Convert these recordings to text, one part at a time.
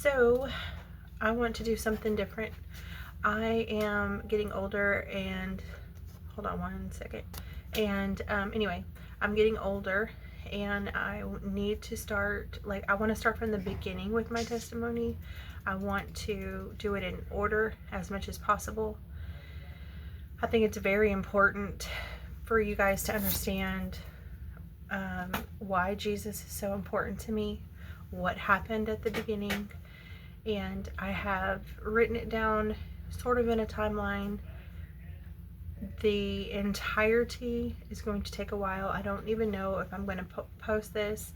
So I want to do something different. I am getting older and hold on one second. And anyway, I'm getting older and I need to start, like, I want to start from the beginning with my testimony. I want to do it in order as much as possible. I think it's very important for you guys to understand why Jesus is so important to me, what happened at the beginning, and I have written it down sort of in a timeline. The entirety is going to take a while. I don't even know if I'm going to post this.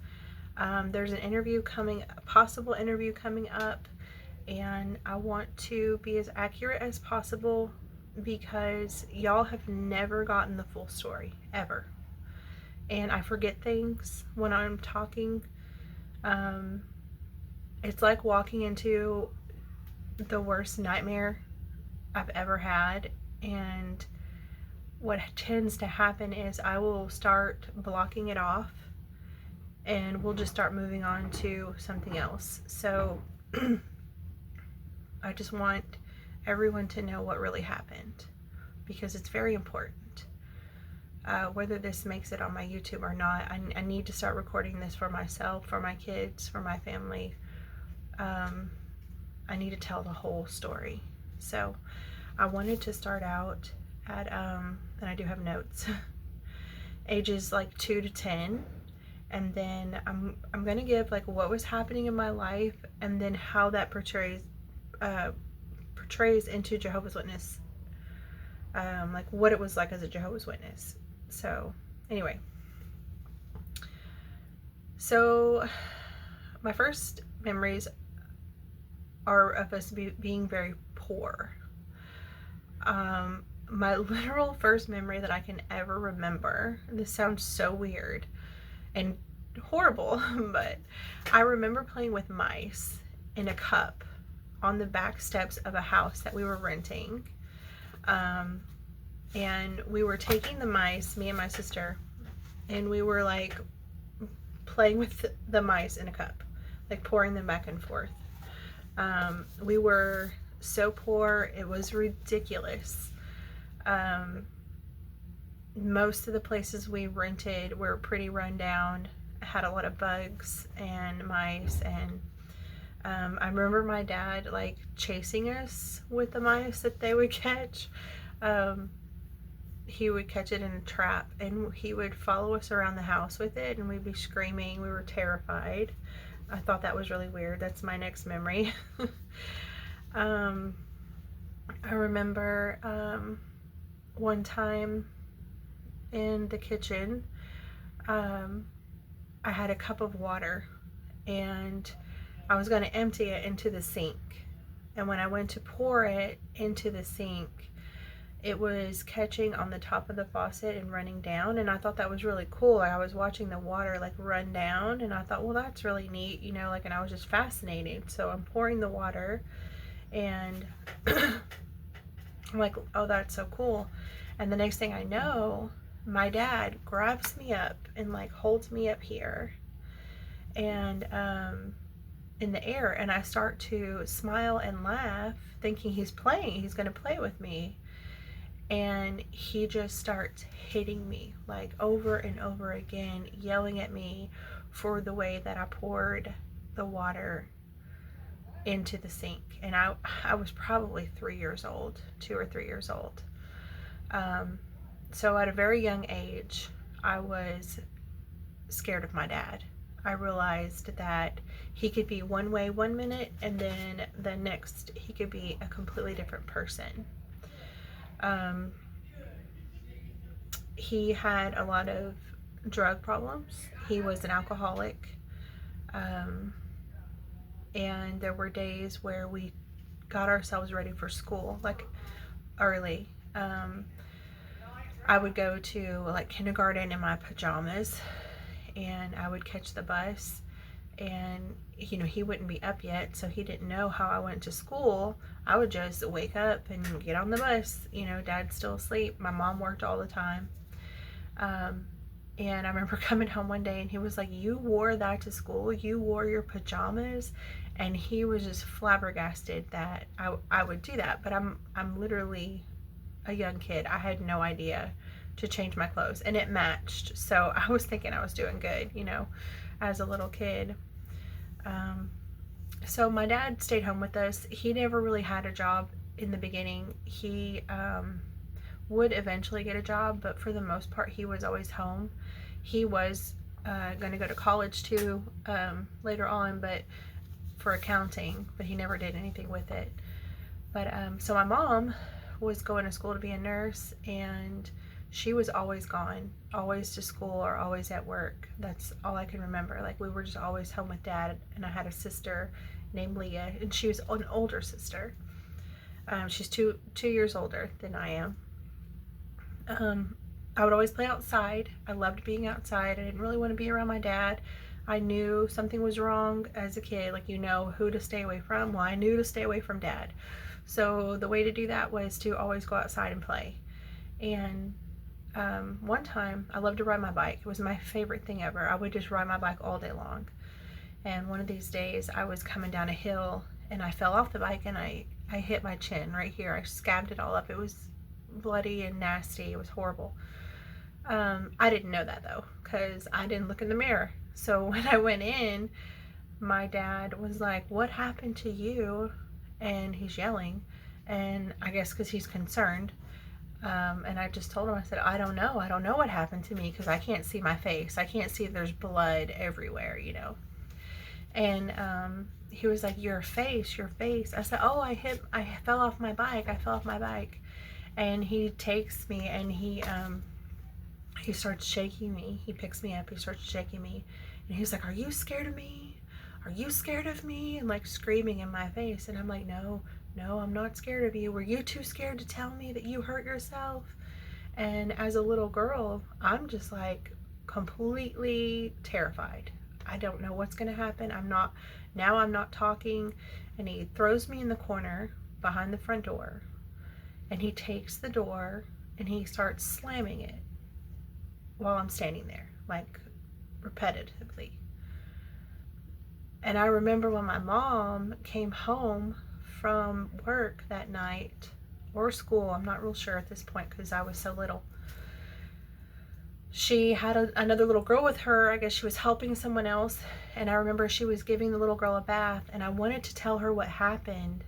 There's an interview coming, a possible interview coming up, and I want to be as accurate as possible because y'all have never gotten the full story, ever. And I forget things when I'm talking. It's like walking into the worst nightmare I've ever had, and what tends to happen is I will start blocking it off and we'll just start moving on to something else. So I just want everyone to know what really happened because it's very important. Whether this makes it on my YouTube or not, I need to start recording this for myself, for my kids, for my family. I need to tell the whole story. So I wanted to start out at, and I do have notes, ages like 2 to 10. And then I'm going to give like what was happening in my life and then how that portrays into Jehovah's Witness. Like what it was like as a Jehovah's Witness. So anyway, so my first memories are of us being very poor. My literal first memory that I can ever remember, this sounds so weird and horrible, but I remember playing with mice in a cup on the back steps of a house that we were renting. And we were taking the mice, me and my sister, and we were like playing with the mice in a cup, like pouring them back and forth. We were so poor, it was ridiculous. Most of the places we rented were pretty run down, had a lot of bugs and mice, and I remember my dad like chasing us with the mice that they would catch. He would catch it in a trap and he would follow us around the house with it and we'd be screaming. We were terrified. I thought that was really weird. That's my next memory. I remember one time in the kitchen, I had a cup of water and I was going to empty it into the sink. And when I went to pour it into the sink, it was catching on the top of the faucet and running down, and I thought that was really cool. I was watching the water like run down and I thought, well, that's really neat, you know, like, and I was just fascinated. So I'm pouring the water and I'm like, oh, that's so cool. And the next thing I know, my dad grabs me up and like holds me up here and in the air, and I start to smile and laugh thinking he's playing, he's gonna play with me. And he just starts hitting me like over and over again, yelling at me for the way that I poured the water into the sink. And I was probably 3 years old, 2 or 3 years old. So at a very young age, I was scared of my dad. I realized that he could be one way one minute and then the next he could be a completely different person. He had a lot of drug problems. He was an alcoholic. And there were days where we got ourselves ready for school, like early. I would go to like kindergarten in my pajamas and I would catch the bus, and you know, he wouldn't be up yet, so he didn't know how I went to school. I would just wake up and get on the bus. You know, dad's still asleep. My mom worked all the time. And I remember coming home one day and he was like, "You wore that to school? You wore your pajamas?" And he was just flabbergasted that I would do that. But I'm literally a young kid. I had no idea to change my clothes, and it matched. So I was thinking I was doing good, as a little kid. So my dad stayed home with us. He never really had a job in the beginning. He would eventually get a job, but for the most part, he was always home. He was going to go to college too later on, but for accounting, but he never did anything with it. But so my mom was going to school to be a nurse, and she was always gone, always to school or always at work. That's all I can remember. Like, we were just always home with Dad, and I had a sister named Leah, and she was an older sister. She's two years older than I am. I would always play outside. I loved being outside. I didn't really want to be around my dad. I knew something was wrong as a kid, like, who to stay away from. Well, I knew to stay away from Dad. So the way to do that was to always go outside and play. And one time, I loved to ride my bike. It was my favorite thing ever. I would just ride my bike all day long. And one of these days, I was coming down a hill, and I fell off the bike, and I hit my chin right here. I scabbed it all up. It was bloody and nasty. It was horrible. I didn't know that, though, because I didn't look in the mirror. So when I went in, my dad was like, "What happened to you?" And he's yelling, and I guess because he's concerned. And I just told him, I said, I don't know what happened to me, because I can't see my face. I can't see, there's blood everywhere, And he was like, your face. I said, "Oh, I fell off my bike. And he takes me, and he starts shaking me. He picks me up, he starts shaking me, and he's like, "Are you scared of me? Are you scared of me?" And like screaming in my face. And I'm like, no, I'm not scared of you. Were you too scared to tell me that you hurt yourself? And as a little girl, I'm just like completely terrified. I don't know what's going to happen. I'm not talking. And he throws me in the corner behind the front door, and he takes the door and he starts slamming it while I'm standing there, like repetitively. And I remember when my mom came home from work that night, or school, I'm not real sure at this point because I was so little. She had another little girl with her. I guess she was helping someone else. And I remember she was giving the little girl a bath, and I wanted to tell her what happened,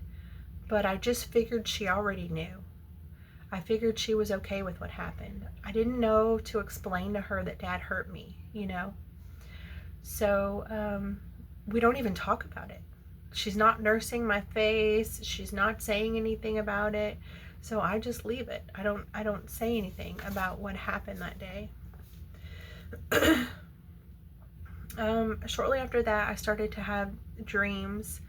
but I just figured she already knew. I figured she was okay with what happened. I didn't know to explain to her that Dad hurt me, So we don't even talk about it. She's not nursing my face. She's not saying anything about it. So I just leave it. I don't say anything about what happened that day. Shortly after that, I started to have dreams,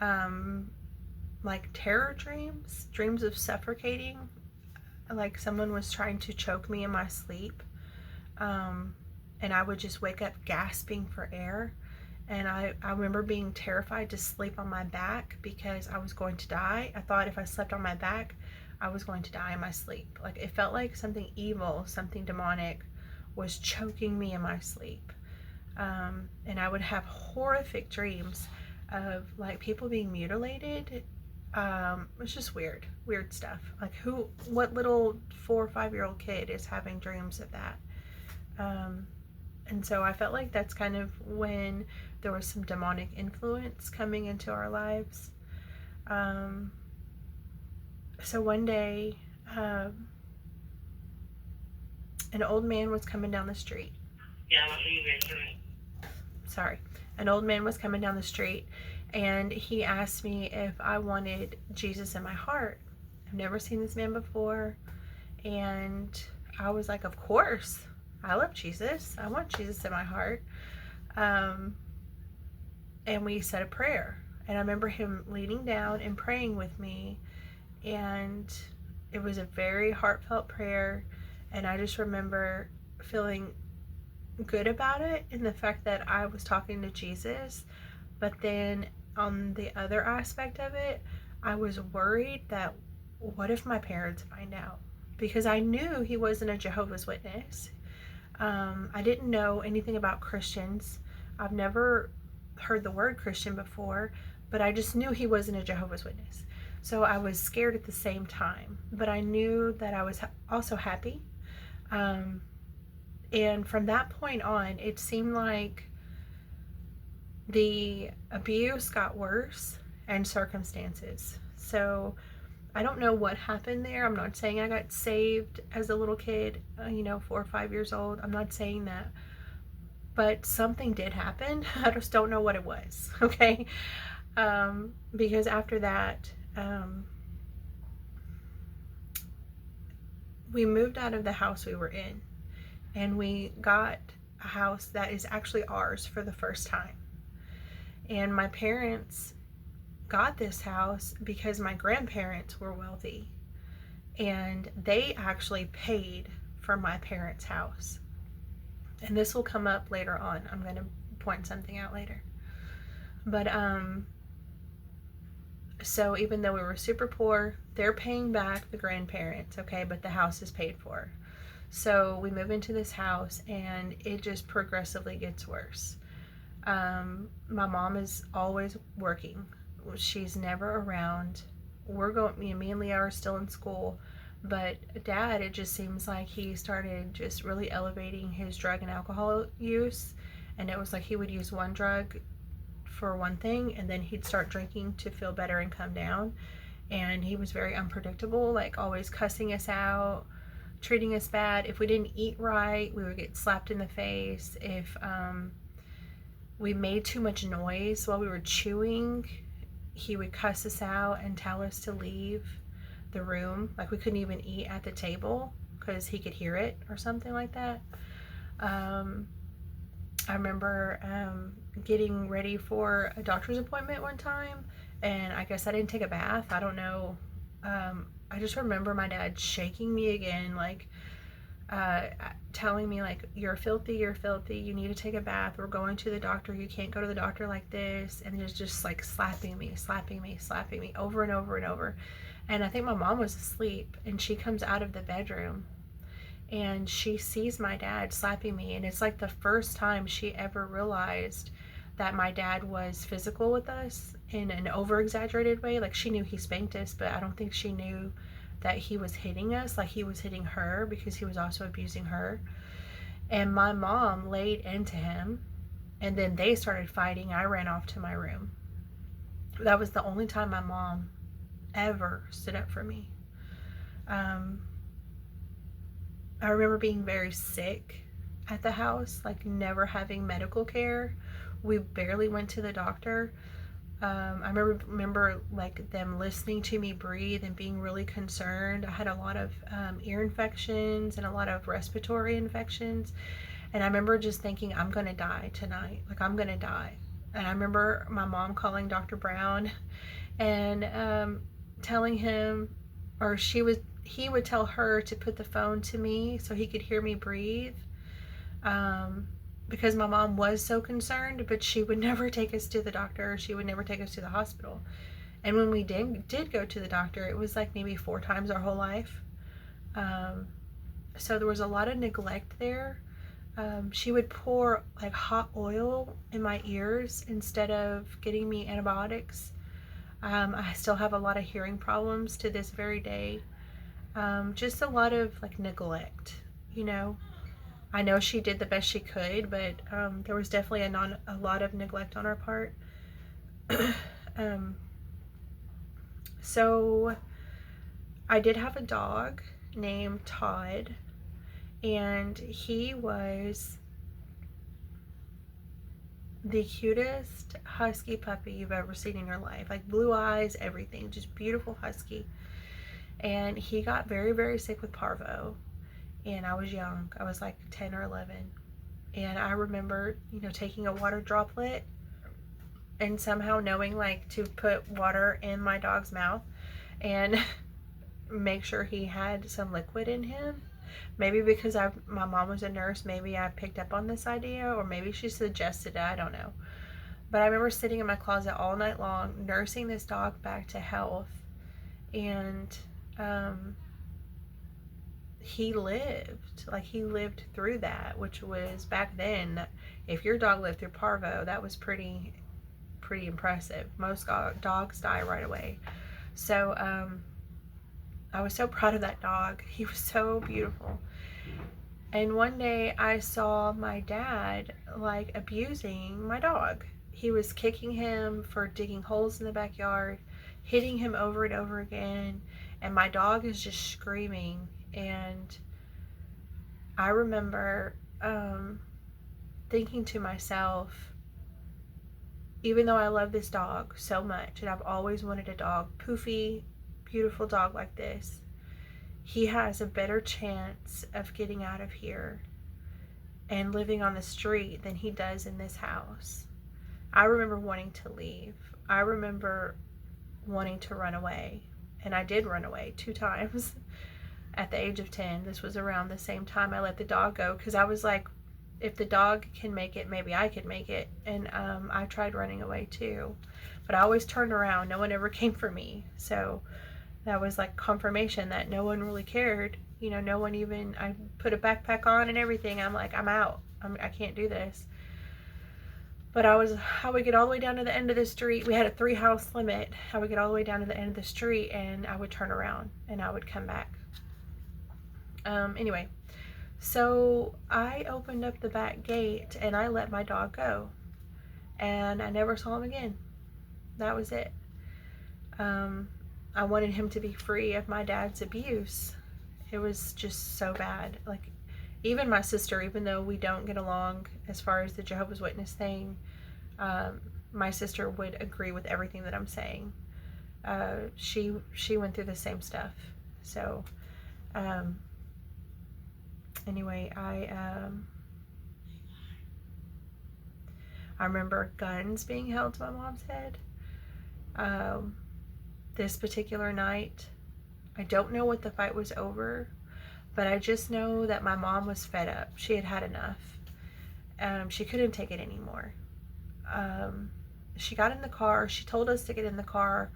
like terror dreams of suffocating, like someone was trying to choke me in my sleep. And I would just wake up gasping for air. And I remember being terrified to sleep on my back because I was going to die. I thought if I slept on my back, I was going to die in my sleep. Like, it felt like something evil, something demonic was choking me in my sleep. And I would have horrific dreams of like people being mutilated. It's just weird stuff. Like, what little 4 or 5-year-old kid is having dreams of that? And so I felt like that's kind of when there was some demonic influence coming into our lives. So one day, an old man was coming down the street. An old man was coming down the street, and he asked me if I wanted Jesus in my heart. I've never seen this man before, and I was like, of course. I love Jesus. I want Jesus in my heart. And we said a prayer. And I remember him leaning down and praying with me. And it was a very heartfelt prayer. And I just remember feeling good about it in the fact that I was talking to Jesus. But then on the other aspect of it, I was worried that what if my parents find out? Because I knew he wasn't a Jehovah's Witness. I didn't know anything about Christians. I've never heard the word Christian before, but I just knew he wasn't a Jehovah's Witness. So I was scared at the same time, but I knew that I was also happy. Um, and from that point on, it seemed like the abuse got worse and circumstances. So I don't know what happened there. I'm not saying I got saved as a little kid, 4 or 5 years old. I'm not saying that. But something did happen. I just don't know what it was, okay? Because after that, we moved out of the house we were in, and we got a house that is actually ours for the first time. And my parents got this house because my grandparents were wealthy, and they actually paid for my parents' house. And this will come up later on. I'm going to point something out later. But so even though we were super poor, they're paying back the grandparents, okay, but the house is paid for. So we move into this house, and it just progressively gets worse. My mom is always working. She's never around. Me and Leah are still in school, but Dad, it just seems like he started just really elevating his drug and alcohol use. And it was like he would use one drug for one thing, and then he'd start drinking to feel better and come down. And he was very unpredictable, like always cussing us out, treating us bad. If we didn't eat right, we would get slapped in the face. If we made too much noise while we were chewing, he would cuss us out and tell us to leave the room. Like we couldn't even eat at the table because he could hear it or something like that. I remember getting ready for a doctor's appointment one time, and I guess I didn't take a bath. I don't know. I just remember my dad shaking me again, like telling me like, you're filthy, you need to take a bath, we're going to the doctor, you can't go to the doctor like this. And just like slapping me over and over and over. And I think my mom was asleep, and she comes out of the bedroom and she sees my dad slapping me, and it's like the first time she ever realized that my dad was physical with us in an over-exaggerated way. Like, she knew he spanked us, but I don't think she knew that he was hitting us like he was hitting her, because he was also abusing her. And my mom laid into him, and then they started fighting. I ran off to my room. That was the only time my mom ever stood up for me. I remember being very sick at the house, like never having medical care. We barely went to the doctor. I remember like them listening to me breathe and being really concerned. I had a lot of ear infections and a lot of respiratory infections. And I remember just thinking, I'm going to die tonight. Like, I'm going to die. And I remember my mom calling Dr. Brown and telling him, or he would tell her to put the phone to me so he could hear me breathe. Because my mom was so concerned, but she would never take us to the doctor. She would never take us to the hospital. And when we did go to the doctor, it was like maybe 4 times our whole life. So there was a lot of neglect there. She would pour like hot oil in my ears instead of getting me antibiotics. I still have a lot of hearing problems to this very day. Just a lot of like neglect, you know. I know she did the best she could, but there was definitely a lot of neglect on our part. So I did have a dog named Todd, and he was the cutest husky puppy you've ever seen in your life. Like blue eyes, everything, just beautiful husky. And he got very, very sick with parvo. And I was young. I was like 10 or 11. And I remember, taking a water droplet and somehow knowing like to put water in my dog's mouth and make sure he had some liquid in him. Maybe because my mom was a nurse, maybe I picked up on this idea, or maybe she suggested it, I don't know. But I remember sitting in my closet all night long, nursing this dog back to health. And he lived. Like, he lived through that, which was back then. If your dog lived through parvo, that was pretty impressive. Most dogs die right away. So I was so proud of that dog. He was so beautiful. And one day I saw my dad like abusing my dog. He was kicking him for digging holes in the backyard, hitting him over and over again, and my dog is just screaming. And I remember thinking to myself, even though I love this dog so much, and I've always wanted a dog, poofy, beautiful dog like this, he has a better chance of getting out of here and living on the street than he does in this house. I remember wanting to leave. I remember wanting to run away. And I did run away 2 times at the age of 10. This was around the same time I let the dog go, because I was like, if the dog can make it, maybe I can make it. And I tried running away too. But I always turned around. No one ever came for me. So that was like confirmation that no one really cared. You know, no one even, I put a backpack on and everything. I'm like, I'm out. I can't do this. But I would get all the way down to the end of the street. We had a 3-house limit. I would get all the way down to the end of the street, and I would turn around and I would come back. Anyway, so I opened up the back gate and I let my dog go, and I never saw him again. That was it. I wanted him to be free of my dad's abuse. It was just so bad. Like, even my sister, even though we don't get along as far as the Jehovah's Witness thing, my sister would agree with everything that I'm saying. She went through the same stuff. So anyway, I remember guns being held to my mom's head. This particular night, I don't know what the fight was over, but I just know that my mom was fed up. She had had enough. She couldn't take it anymore. She got in the car. She told us to get in the car.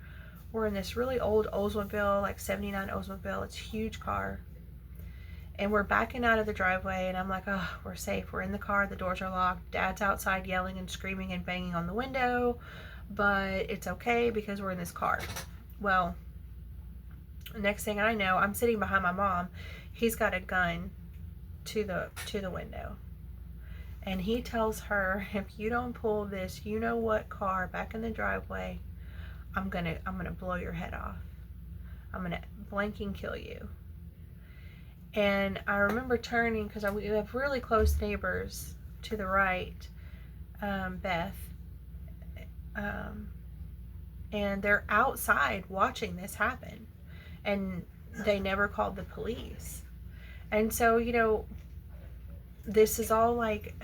We're in this really old Oldsmobile, like 79 Oldsmobile. It's a huge car. And we're backing out of the driveway, and I'm like, oh, we're safe. We're in the car. The doors are locked. Dad's outside yelling and screaming and banging on the window, but it's okay because we're in this car. Well, next thing I know, I'm sitting behind my mom. He's got a gun to the window, and he tells her, if you don't pull this you know what car back in the driveway, I'm gonna blow your head off. I'm gonna blanking kill you. And I remember turning, because we have really close neighbors to the right, Beth, and they're outside watching this happen, and they never called the police. And so, you know, this is all like,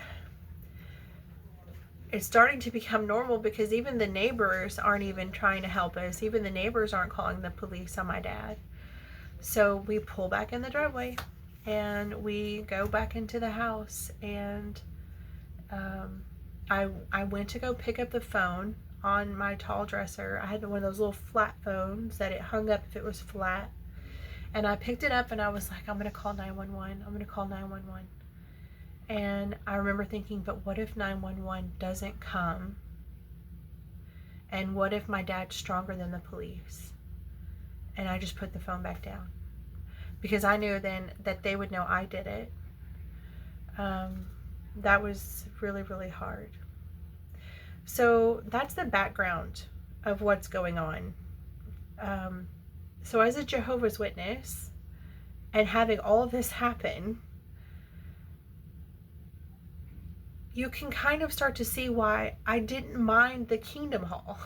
it's starting to become normal, because even the neighbors aren't even trying to help us. Even the neighbors aren't calling the police on my dad. So we pull back in the driveway and we go back into the house, and I went to go pick up the phone on my tall dresser. I had one of those little flat phones that it hung up if it was flat. And I picked it up and I was like, I'm going to call 911. I'm going to call 911. And I remember thinking, but what if 911 doesn't come? And what if my dad's stronger than the police? And I just put the phone back down, because I knew then that they would know I did it. That was really, really hard. So that's the background of what's going on. So as a Jehovah's Witness, and having all of this happen, you can kind of start to see why I didn't mind the Kingdom Hall.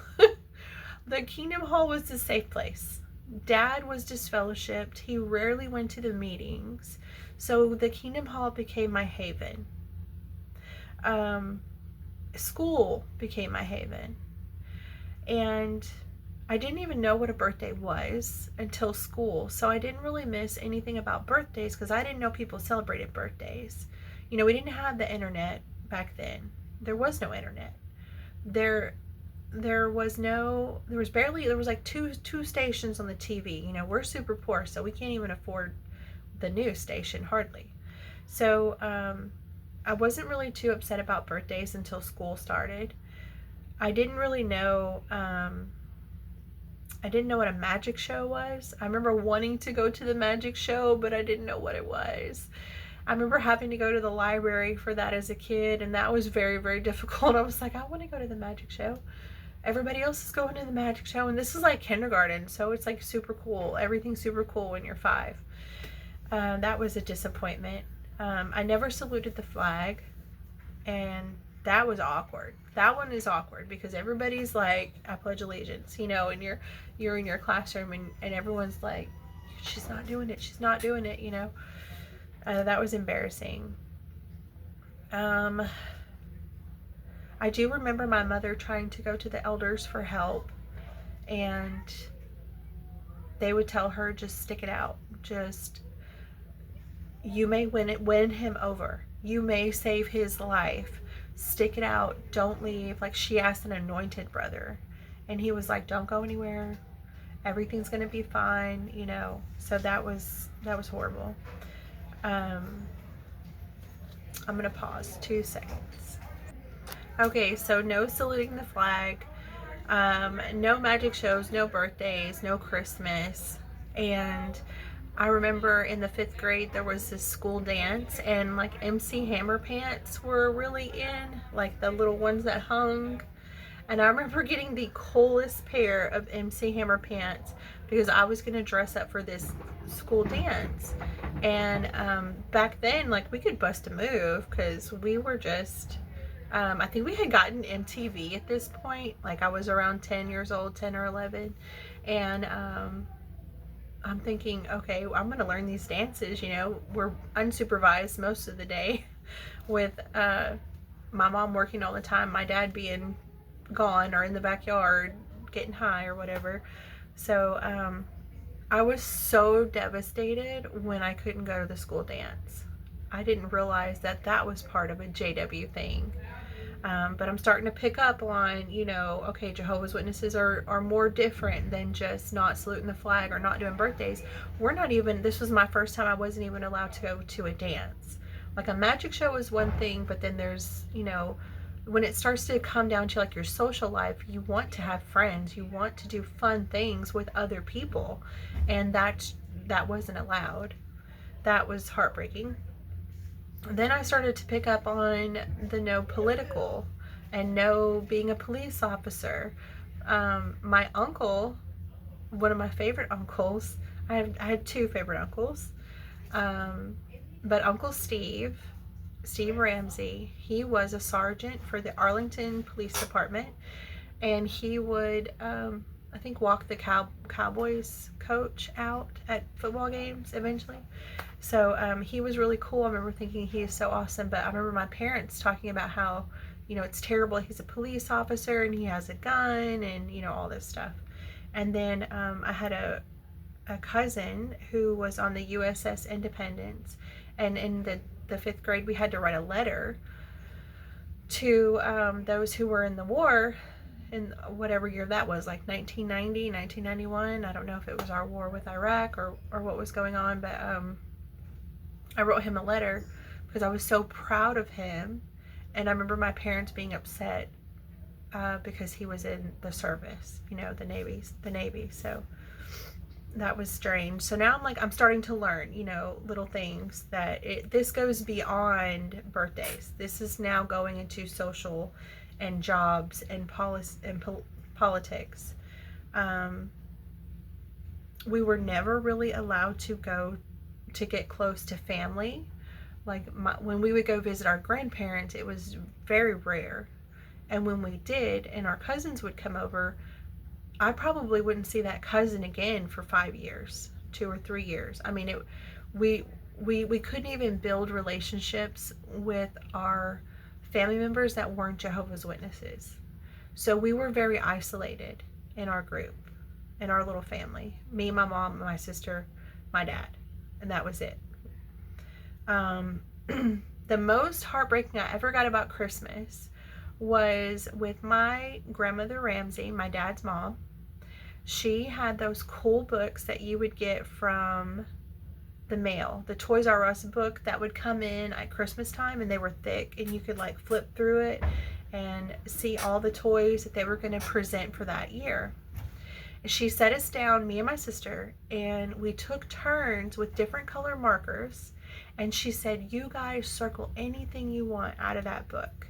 The Kingdom Hall was a safe place. Dad was disfellowshipped. He rarely went to the meetings. So the Kingdom Hall became my haven. School became my haven. And I didn't even know what a birthday was until school. So I didn't really miss anything about birthdays, because I didn't know people celebrated birthdays. You know, we didn't have the internet back then. There was no internet. There was like two stations on the TV. You know, we're super poor, so we can't even afford the news station, hardly. So I wasn't really too upset about birthdays until school started. I didn't really know, I didn't know what a magic show was. I remember wanting to go to the magic show, but I didn't know what it was. I remember having to go to the library for that as a kid, and that was very, very difficult. I was like, I want to go to the magic show. Everybody else is going to the magic show, and this is like kindergarten, so it's like super cool. Everything's super cool when you're 5. That was a disappointment. I never saluted the flag, and that was awkward. That one is awkward because everybody's like, I pledge allegiance, you know, and you're in your classroom, and everyone's like, she's not doing it, she's not doing it, you know. That was embarrassing. I do remember my mother trying to go to the elders for help, and they would tell her, just stick it out. Just, you may win him over. You may save his life. Stick it out. Don't leave. Like, she asked an anointed brother, and he was like, don't go anywhere. Everything's going to be fine, you know. So that was horrible. I'm going to pause 2 seconds. Okay, so no saluting the flag, no magic shows, no birthdays, no Christmas. And I remember in the 5th grade there was this school dance, and like MC Hammer pants were really in, like the little ones that hung. And I remember getting the coolest pair of MC Hammer pants because I was going to dress up for this school dance. And back then, like, we could bust a move because we were just, I think we had gotten MTV at this point. Like, I was around 10 years old, 10 or 11. And I'm thinking, okay, I'm going to learn these dances. You know, we're unsupervised most of the day with my mom working all the time, my dad being gone or in the backyard getting high or whatever. So I was so devastated when I couldn't go to the school dance. I didn't realize that that was part of a JW thing. But I'm starting to pick up on, you know, okay, Jehovah's Witnesses are more different than just not saluting the flag or not doing birthdays. We're not even, this was my first time I wasn't even allowed to go to a dance. Like, a magic show is one thing, but then there's, you know, when it starts to come down to like your social life, you want to have friends, you want to do fun things with other people, and that wasn't allowed. That was heartbreaking. Then I started to pick up on the no political and no being a police officer. My uncle, one of my favorite uncles, I had 2 favorite uncles, but Uncle Steve Ramsey, he was a sergeant for the Arlington Police Department, and he would, I think, walk the Cowboys coach out at football games eventually. So he was really cool. I remember thinking he is so awesome, but I remember my parents talking about how, you know, it's terrible. He's a police officer and he has a gun and, you know, all this stuff. And then I had a cousin who was on the USS Independence, and in the 5th grade we had to write a letter to those who were in the war in whatever year that was, like 1990, 1991. I don't know if it was our war with Iraq or what was going on, but I wrote him a letter because I was so proud of him. And I remember my parents being upset because he was in the service, you know, the Navy. So that was strange. So now I'm starting to learn, you know, little things that this goes beyond birthdays. This is now going into social and jobs and politics. We were never really allowed to go to get close to family. Like, when we would go visit our grandparents, it was very rare. And when we did, and our cousins would come over, I probably wouldn't see that cousin again for 5 years, 2 or 3 years. I mean, we couldn't even build relationships with our family members that weren't Jehovah's Witnesses. So we were very isolated in our group, in our little family. Me, my mom, my sister, my dad, and that was it. The most heartbreaking I ever got about Christmas was with my grandmother Ramsey, my dad's mom. She had those cool books that you would get from the mail, the Toys R Us book that would come in at Christmas time, and they were thick, and you could like flip through it and see all the toys that they were going to present for that year. She set us down, me and my sister, and we took turns with different color markers, and she said, you guys circle anything you want out of that book.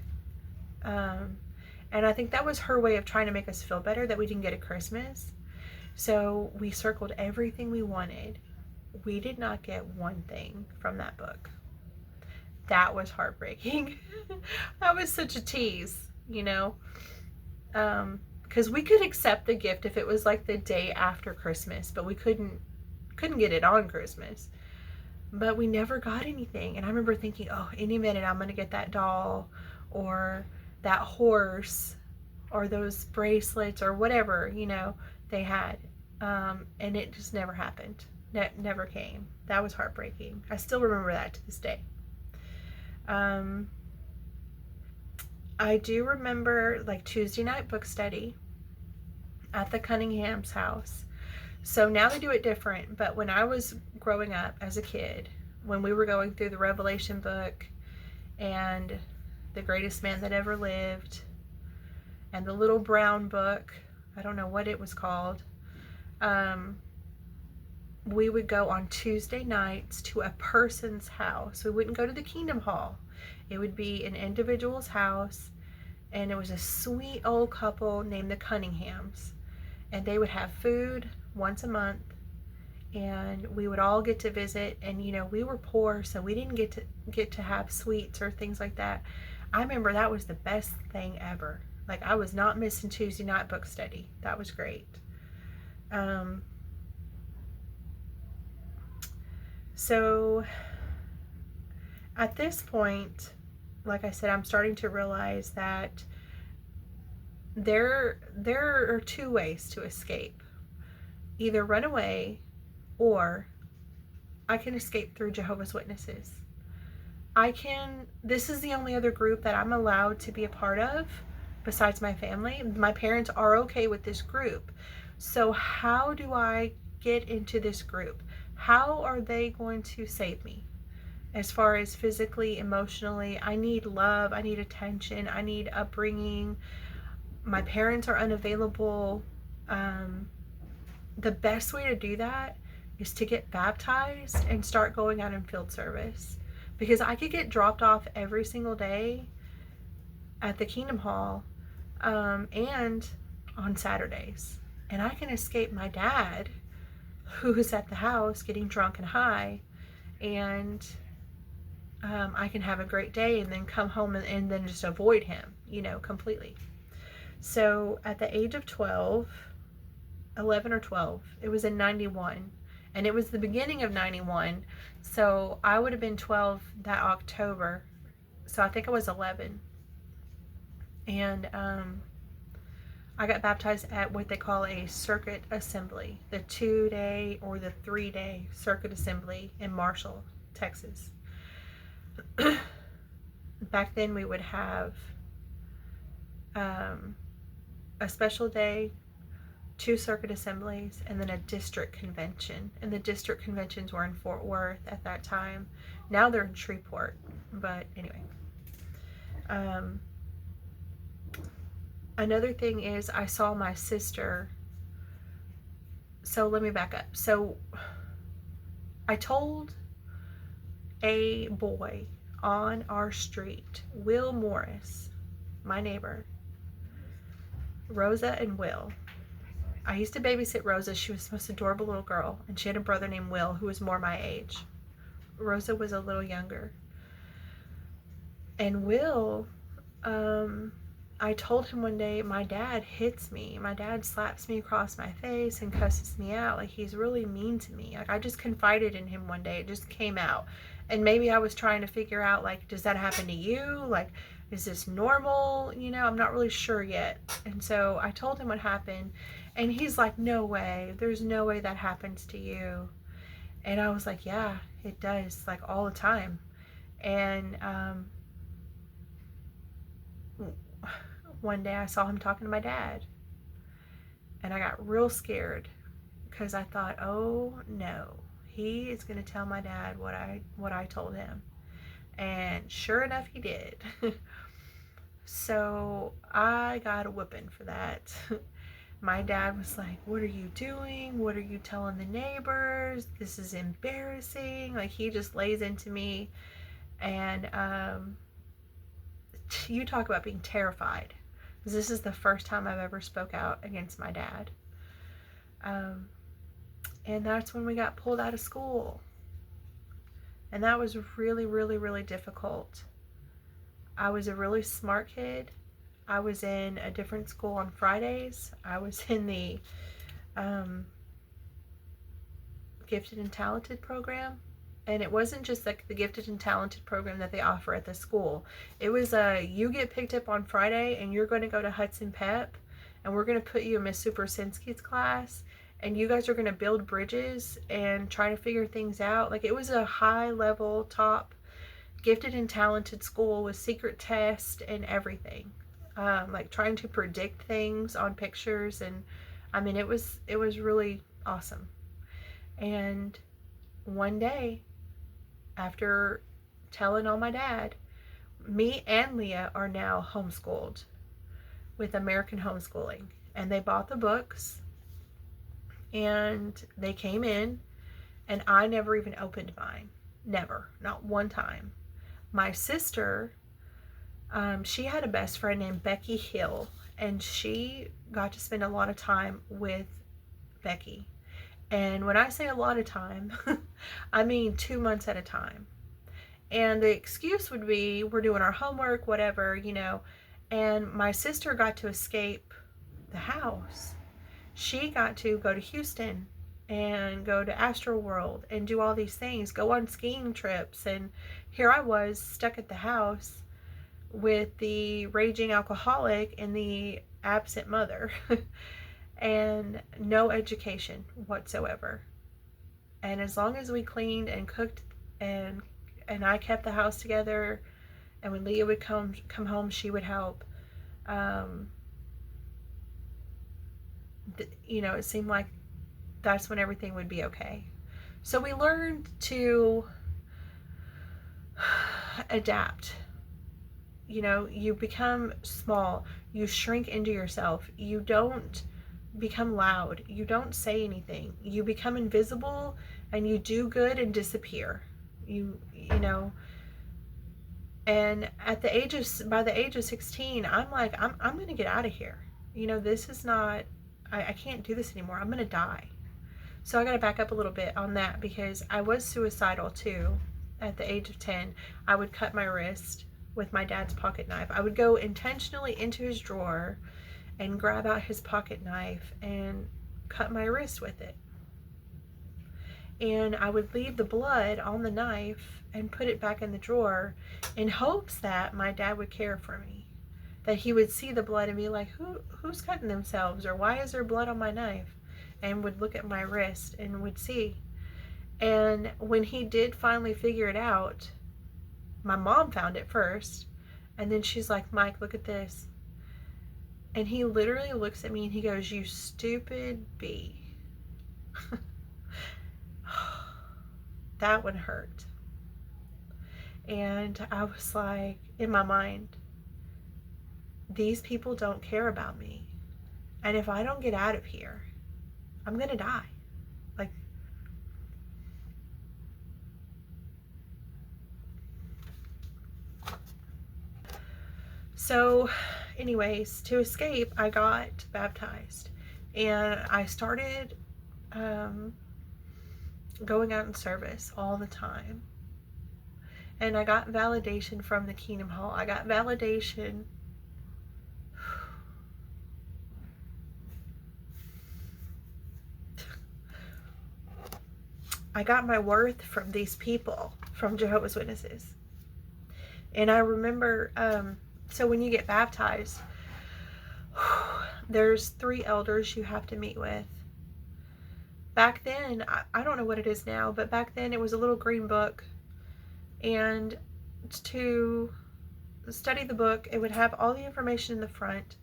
And I think that was her way of trying to make us feel better that we didn't get a Christmas. So we circled everything we wanted. We did not get one thing from that book. That was heartbreaking. That was such a tease, you know, because we could accept the gift if it was like the day after Christmas, but we couldn't get it on Christmas. But we never got anything. And I remember thinking, oh, any minute I'm going to get that doll or that horse or those bracelets or whatever, you know, they had. And it just never happened. Never came. That was heartbreaking. I still remember that to this day. I do remember like Tuesday night book study at the Cunningham's house. So now they do it different, but when I was growing up as a kid, when we were going through the Revelation book and the Greatest Man That Ever Lived and the Little Brown Book, I don't know what it was called, we would go on Tuesday nights to a person's house. We wouldn't go to the Kingdom Hall. It would be an individual's house, and it was a sweet old couple named the Cunninghams, and they would have food once a month, and we would all get to visit. And you know, we were poor, so we didn't get to have sweets or things like that. I remember that was the best thing ever. Like, I was not missing Tuesday night book study. That was great. So at this point, like I said, I'm starting to realize that there are two ways to escape. Either run away, or I can escape through Jehovah's Witnesses. This is the only other group that I'm allowed to be a part of besides my family. My parents are okay with this group. So how do I get into this group? How are they going to save me? As far as physically, emotionally, I need love, I need attention, I need upbringing. My parents are unavailable. The best way to do that is to get baptized and start going out in field service. Because I could get dropped off every single day at the Kingdom Hall and on Saturdays. And I can escape my dad, who's at the house getting drunk and high, and I can have a great day and then come home and then just avoid him, you know, completely. So at the age of 11 or 12, it was in 91, and it was the beginning of 91, so I would have been 12 that October, so I think I was 11, and I got baptized at what they call a circuit assembly, the 2-day or the 3-day circuit assembly in Marshall, Texas. Back then we would have a special day, 2 circuit assemblies, and then a district convention. And the district conventions were in Fort Worth at that time. Now they're in Shreveport, but anyway. Another thing is I saw my sister. So let me back up. So I told a boy on our street, Will Morris, my neighbor, Rosa and Will. I used to babysit Rosa. She was the most adorable little girl, and she had a brother named Will who was more my age. Rosa was a little younger. And Will, I told him one day, my dad hits me. My dad slaps me across my face and cusses me out. Like, he's really mean to me. Like, I just confided in him one day. It just came out. And maybe I was trying to figure out, like, does that happen to you? Like, is this normal? You know, I'm not really sure yet. And so I told him what happened. And he's like, no way. There's no way that happens to you. And I was like, yeah, it does. Like, all the time. And one day I saw him talking to my dad, and I got real scared because I thought, oh no, He is going to tell my dad what I told him. And sure enough, he did. So I got a whooping for that. My dad was like, what are you doing? What are you telling the neighbors? This is embarrassing. Like, he just lays into me. And you talk about being terrified. This is the first time I've ever spoke out against my dad. And that's when we got pulled out of school. And that was really, really, really difficult. I was a really smart kid. I was in a different school on Fridays. I was in the gifted and talented program. And it wasn't just like the gifted and talented program that they offer at the school. It was you get picked up on Friday and you're going to go to Hudson Pep, and we're going to put you in Miss Supersinski's class, and you guys are going to build bridges and try to figure things out. Like, it was a high level, top gifted and talented school with secret tests and everything. Like trying to predict things on pictures, and I mean, it was really awesome. And one day, after telling on my dad, me and Leah are now homeschooled with American homeschooling. And they bought the books, and they came in, and I never even opened mine. Never. Not one time. My sister, she had a best friend named Becky Hill, and she got to spend a lot of time with Becky. And when I say a lot of time, I mean 2 months at a time. And the excuse would be, we're doing our homework, whatever, you know. And my sister got to escape the house. She got to go to Houston and go to Astro World and do all these things, go on skiing trips. And here I was stuck at the house with the raging alcoholic and the absent mother. And no education whatsoever. And as long as we cleaned and cooked and I kept the house together, and when Leah would come home, she would help. You know, it seemed like that's when everything would be okay. So we learned to adapt. You know, you become small, you shrink into yourself, you don't become loud, you don't say anything, you become invisible, and you do good and disappear. You know. And by the age of 16, I'm like, I'm gonna get out of here. You know, this is not, I can't do this anymore. I'm gonna die. So I gotta back up a little bit on that, because I was suicidal too. At the age of 10, I would cut my wrist with my dad's pocket knife. I would go intentionally into his drawer and grab out his pocket knife and cut my wrist with it. And I would leave the blood on the knife and put it back in the drawer in hopes that my dad would care for me. That he would see the blood and be like, who's cutting themselves? Or why is there blood on my knife? And would look at my wrist and would see. And when he did finally figure it out, my mom found it first. And then she's like, Mike, look at this. And he literally looks at me and he goes, you stupid bee. That one hurt. And I was like, in my mind, these people don't care about me. And if I don't get out of here, I'm gonna die. Like, so anyways, to escape, I got baptized, and I started going out in service all the time. And I got validation from the Kingdom Hall. I got validation I got my worth from these people, from Jehovah's Witnesses. And I remember, so when you get baptized, there's 3 elders you have to meet with. Back then, I don't know what it is now, but back then it was a little green book. And to study the book, it would have all the information in the front.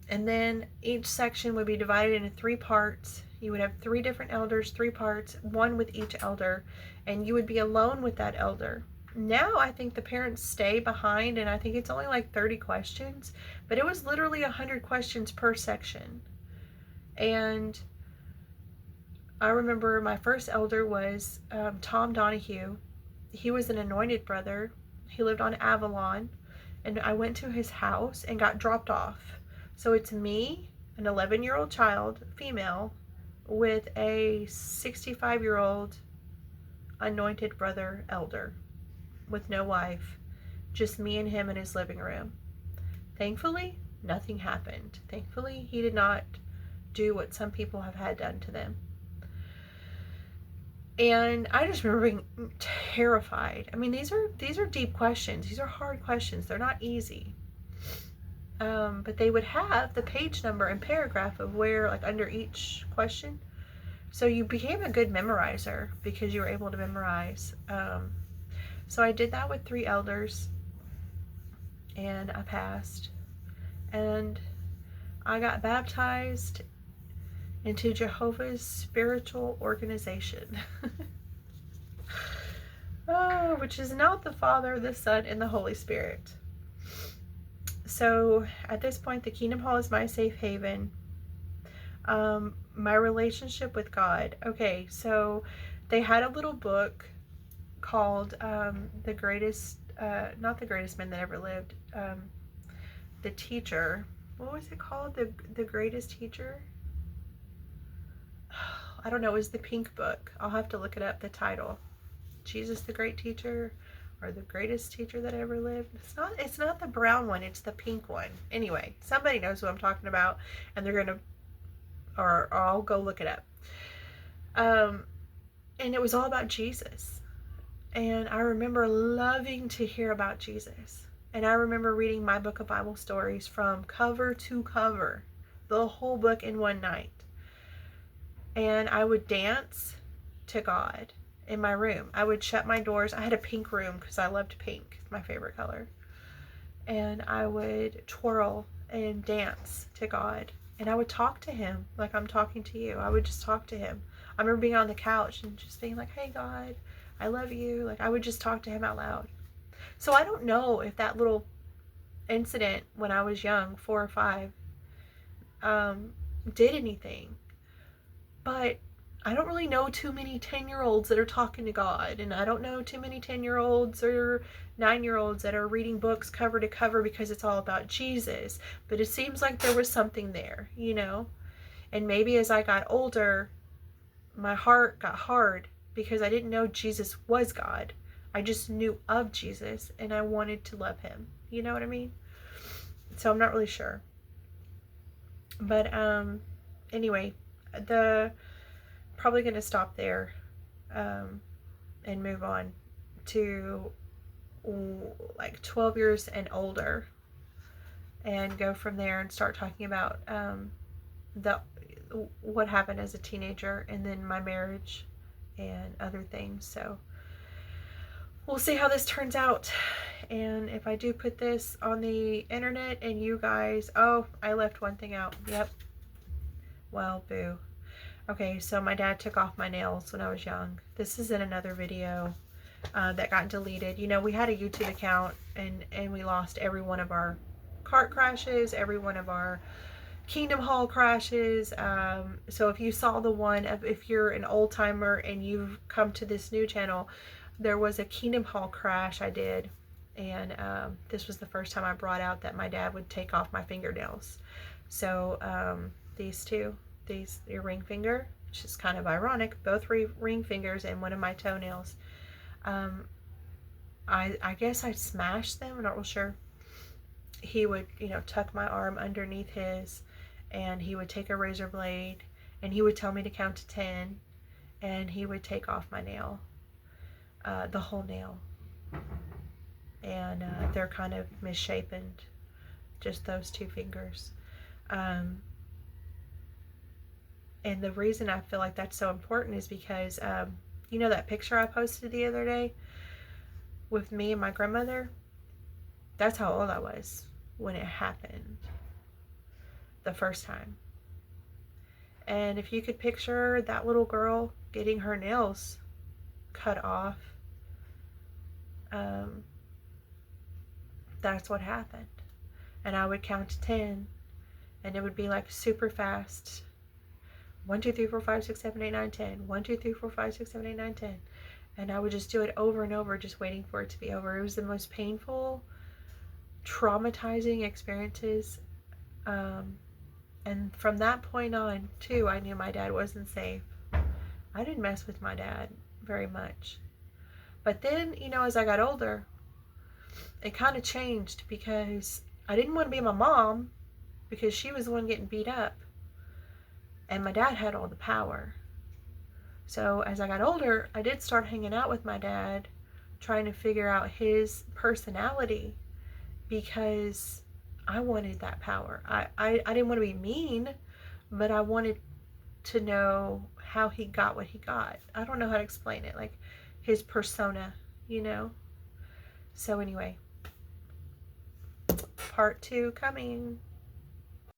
And then each section would be divided into 3 parts. You would have 3 different elders, 3 parts, one with each elder, and you would be alone with that elder. Now I think the parents stay behind, and I think it's only like 30 questions, but it was literally 100 questions per section. And I remember my first elder was Tom Donahue. He was an anointed brother. He lived on Avalon, and I went to his house and got dropped off. So it's me, an 11-year-old child, female, with a 65-year-old anointed brother elder with no wife, just me and him in his living room. Thankfully, nothing happened. Thankfully, he did not do what some people have had done to them. And I just remember being terrified. I mean, these are deep questions. These are hard questions. They're not easy. But they would have the page number and paragraph of where, like, under each question. So you became a good memorizer because you were able to memorize. So I did that with 3 elders, and I passed. And I got baptized into Jehovah's spiritual organization. Which is not the Father, the Son, and the Holy Spirit. So at this point, the Kingdom Hall is my safe haven. My relationship with God. Okay, so they had a little book called The Greatest, not The Greatest Man That Ever Lived, The Teacher. What was it called? The Greatest Teacher? I don't know. It was the pink book. I'll have to look it up, the title. Jesus the Great Teacher, or The Greatest Teacher That Ever Lived. It's not the brown one, it's the pink one. Anyway, somebody knows what I'm talking about, and they're gonna, or I'll go look it up. And it was all about Jesus. And I remember loving to hear about Jesus. And I remember reading my book of Bible stories from cover to cover, the whole book in one night. And I would dance to God in my room. I would shut my doors. I had a pink room because I loved pink. It's my favorite color. And I would twirl and dance to God. And I would talk to him like I'm talking to you. I would just talk to him. I remember being on the couch and just being like, hey, God, I love you. Like, I would just talk to him out loud. So I don't know if that little incident when I was young, 4 or 5, did anything. But I don't really know too many 10-year-olds that are talking to God. And I don't know too many 10-year-olds or 9-year-olds that are reading books cover to cover because it's all about Jesus. But it seems like there was something there, you know. And maybe as I got older, my heart got hard because I didn't know Jesus was God. I just knew of Jesus and I wanted to love him. You know what I mean? So I'm not really sure. But anyway, probably going to stop there and move on to like 12 years and older and go from there and start talking about what happened as a teenager and then my marriage and other things. So we'll see how this turns out. And if I do put this on the internet and you guys, oh, I left one thing out. Yep. Well, boo. Okay, so my dad took off my nails when I was young. This is in another video that got deleted. You know, we had a YouTube account and we lost every one of our cart crashes, every one of our Kingdom Hall crashes. So if you saw the one, if you're an old timer and you've come to this new channel, there was a Kingdom Hall crash I did. And this was the first time I brought out that my dad would take off my fingernails. So these your ring finger, which is kind of ironic, both ring fingers and one of my toenails. I guess I smashed them, I'm not real sure. He would, you know, tuck my arm underneath his, and he would take a razor blade, and he would tell me to count to 10, and he would take off my nail, the whole nail. And they're kind of misshapen, just those 2 fingers. And the reason I feel like that's so important is because, you know that picture I posted the other day with me and my grandmother? That's how old I was when it happened the first time. And if you could picture that little girl getting her nails cut off, that's what happened. And I would count to 10, and it would be like super fast. 1, 2, 3, 4, 5, 6, 7, 8, 9, 10. 1, 2, 3, 4, 5, 6, 7, 8, 9, 10. And I would just do it over and over, just waiting for it to be over. It was the most painful, traumatizing experiences. And from that point on, too, I knew my dad wasn't safe. I didn't mess with my dad very much. But then, as I got older, it kind of changed because I didn't want to be my mom because she was the one getting beat up. And my dad had all the power. So as I got older, I did start hanging out with my dad, trying to figure out his personality because I wanted that power. I didn't want to be mean, but I wanted to know how he got what he got. I don't know how to explain it, like his persona, So anyway, part 2 coming.